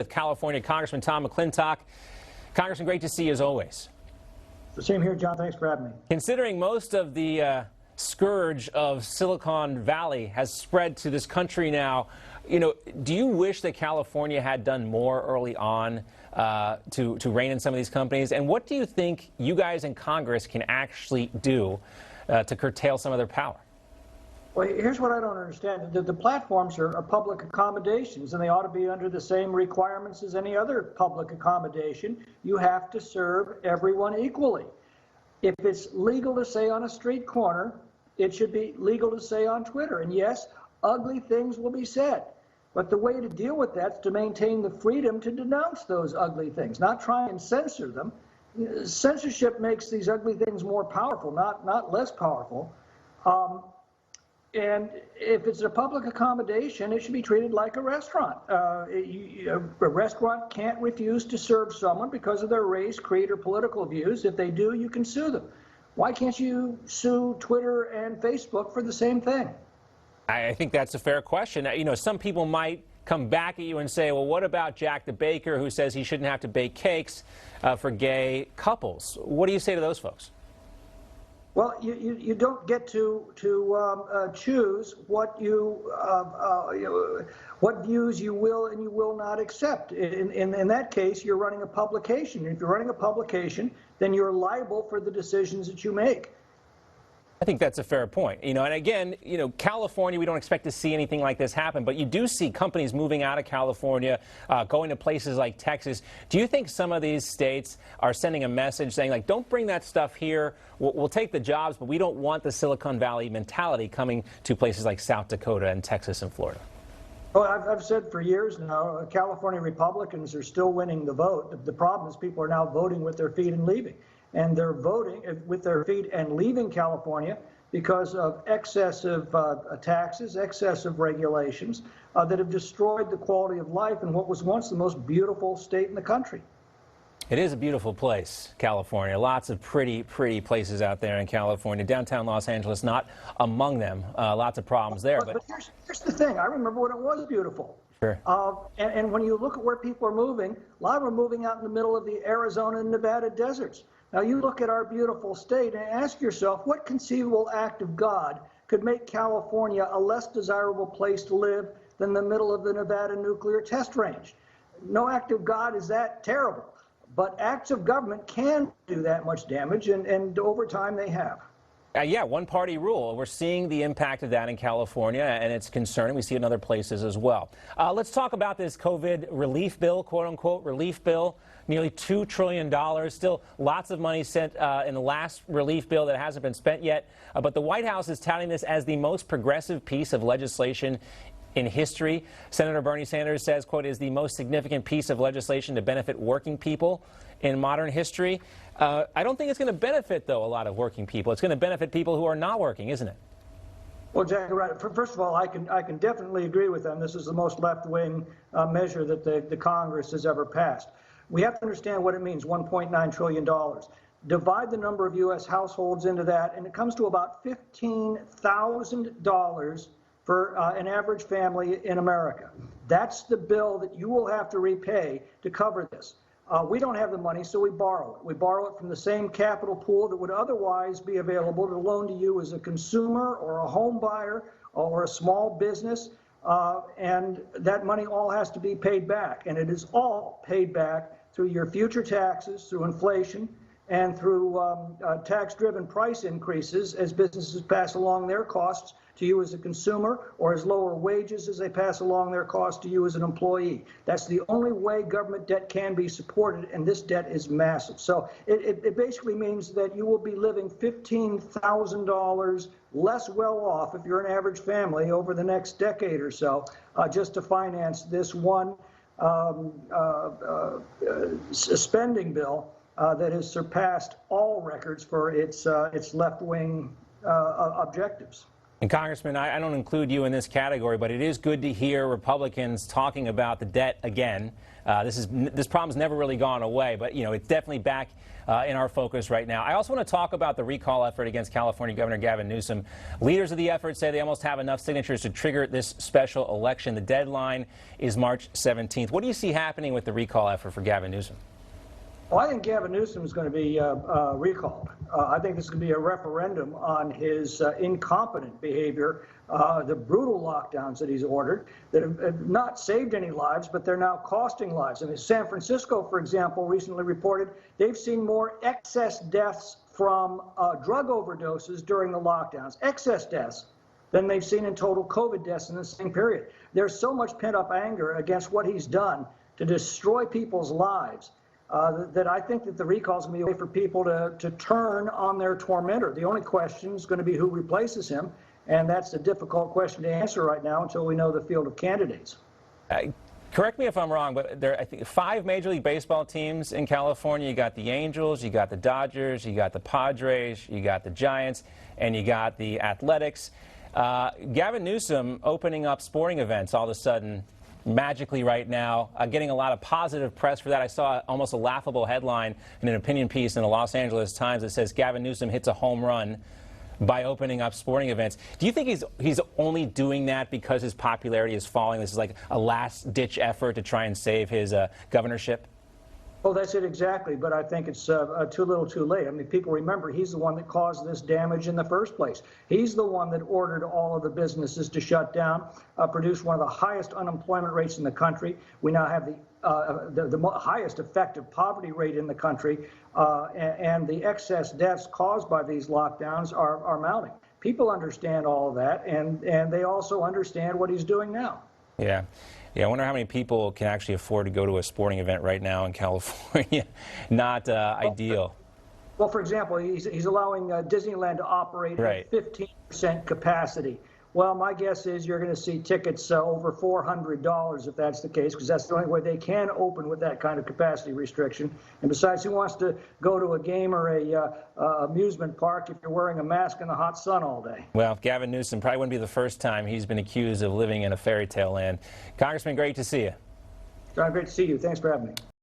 With California Congressman Tom McClintock. Congressman, great to see you as always. Same here, John. Thanks for having me. Considering most of the scourge of Silicon Valley has spread to this country now, do you wish that California had done more early on to rein in some of these companies? And what do you think you guys in Congress can actually do to curtail some of their power? Well, here's what I don't understand. The platforms are public accommodations, and they ought to be under the same requirements as any other public accommodation. You have to serve everyone equally. If it's legal to say on a street corner, it should be legal to say on Twitter. And yes, ugly things will be said. But the way to deal with that is to maintain the freedom to denounce those ugly things, not try and censor them. Censorship makes these ugly things more powerful, not less powerful. And if it's a public accommodation, it should be treated like a restaurant. A restaurant can't refuse to serve someone because of their race, creed, or political views. If they do, you can sue them. Why can't you sue Twitter and Facebook for the same thing? I think that's a fair question. Some people might come back at you and say, well, what about Jack the Baker, who says he shouldn't have to bake cakes for gay couples? What do you say to those folks? Well, you don't get to choose what what views you will and you will not accept. In that case, you're running a publication. If you're running a publication, then you're liable for the decisions that you make. I think that's a fair point. And again, California, we don't expect to see anything like this happen, but you do see companies moving out of California, going to places like Texas. Do you think some of these states are sending a message saying, like, don't bring that stuff here. We'll take the jobs, but we don't want the Silicon Valley mentality coming to places like South Dakota and Texas and Florida? Well, I've said for years now, California Republicans are still winning the vote. The problem is people are now voting with their feet and leaving. And they're voting with their feet and leaving California because of excessive taxes, excessive regulations that have destroyed the quality of life in what was once the most beautiful state in the country. It is a beautiful place, California. Lots of pretty places out there in California. Downtown Los Angeles, not among them. Lots of problems there. But here's the thing. I remember when it was beautiful. Sure. And when you look at where people are moving, a lot of them are moving out in the middle of the Arizona and Nevada deserts. Now, you look at our beautiful state and ask yourself, what conceivable act of God could make California a less desirable place to live than the middle of the Nevada nuclear test range? No act of God is that terrible, but acts of government can do that much damage, and over time they have. Yeah, one-party rule. We're seeing the impact of that in California, and it's concerning. We see it in other places as well. Let's talk about this COVID relief bill, quote-unquote relief bill. Nearly $2 trillion. Still lots of money sent in the last relief bill that hasn't been spent yet. But the White House is touting this as the most progressive piece of legislation in history. Senator Bernie Sanders says, quote, is the most significant piece of legislation to benefit working people in modern history. I don't think it's going to benefit, though, a lot of working people. It's going to benefit people who are not working, isn't it? Well, Jack, right. First of all, I can definitely agree with them. This is the most left-wing measure that the Congress has ever passed. We have to understand what it means, $1.9 trillion. Divide the number of U.S. households into that, and it comes to about $15,000 for an average family in America. That's the bill that you will have to repay to cover this. We don't have the money, so we borrow it. We borrow it from the same capital pool that would otherwise be available to loan to you as a consumer or a home buyer or a small business. And that money all has to be paid back. And it is all paid back through your future taxes, through inflation, and through tax-driven price increases as businesses pass along their costs to you as a consumer, or as lower wages as they pass along their costs to you as an employee. That's the only way government debt can be supported, and this debt is massive. So it basically means that you will be living $15,000 less well off if you're an average family over the next decade or so, just to finance this one spending bill that has surpassed all records for its left-wing objectives. And Congressman, I don't include you in this category, but it is good to hear Republicans talking about the debt again. This problem's never really gone away, but it's definitely back in our focus right now. I also want to talk about the recall effort against California Governor Gavin Newsom. Leaders of the effort say they almost have enough signatures to trigger this special election. The deadline is March 17th. What do you see happening with the recall effort for Gavin Newsom? Well, I think Gavin Newsom is going to be recalled. I think this is going to be a referendum on his incompetent behavior, the brutal lockdowns that he's ordered that have not saved any lives, but they're now costing lives. I mean, San Francisco, for example, recently reported they've seen more excess deaths from drug overdoses during the lockdowns, excess deaths, than they've seen in total COVID deaths in the same period. There's so much pent-up anger against what he's done to destroy people's lives that I think that the recall is going to be a way for people to turn on their tormentor. The only question is going to be who replaces him, and that's a difficult question to answer right now until we know the field of candidates. Correct me if I'm wrong, but there are, I think, 5 Major League Baseball teams in California. You got the Angels, you got the Dodgers, you got the Padres, you got the Giants, and you got the Athletics. Gavin Newsom opening up sporting events all of a sudden, magically right now, getting a lot of positive press for that. I saw almost a laughable headline in an opinion piece in the Los Angeles Times that says Gavin Newsom hits a home run by opening up sporting events. Do you think he's only doing that because his popularity is falling? This is like a last-ditch effort to try and save his governorship? Oh, that's it exactly, but I think it's too little too late. I mean, people remember he's the one that caused this damage in the first place. He's the one that ordered all of the businesses to shut down, produced one of the highest unemployment rates in the country. We now have the highest effective poverty rate in the country, and the excess deaths caused by these lockdowns are mounting. People understand all of that, and they also understand what he's doing now. Yeah. Yeah, I wonder how many people can actually afford to go to a sporting event right now in California. Not ideal. Well, for example, he's allowing Disneyland to operate at 15% capacity. Well, my guess is you're going to see tickets over $400 if that's the case, because that's the only way they can open with that kind of capacity restriction. And besides, who wants to go to a game or a amusement park if you're wearing a mask in the hot sun all day? Well, Gavin Newsom probably wouldn't be the first time he's been accused of living in a fairy tale land. Congressman, great to see you. John, great to see you. Thanks for having me.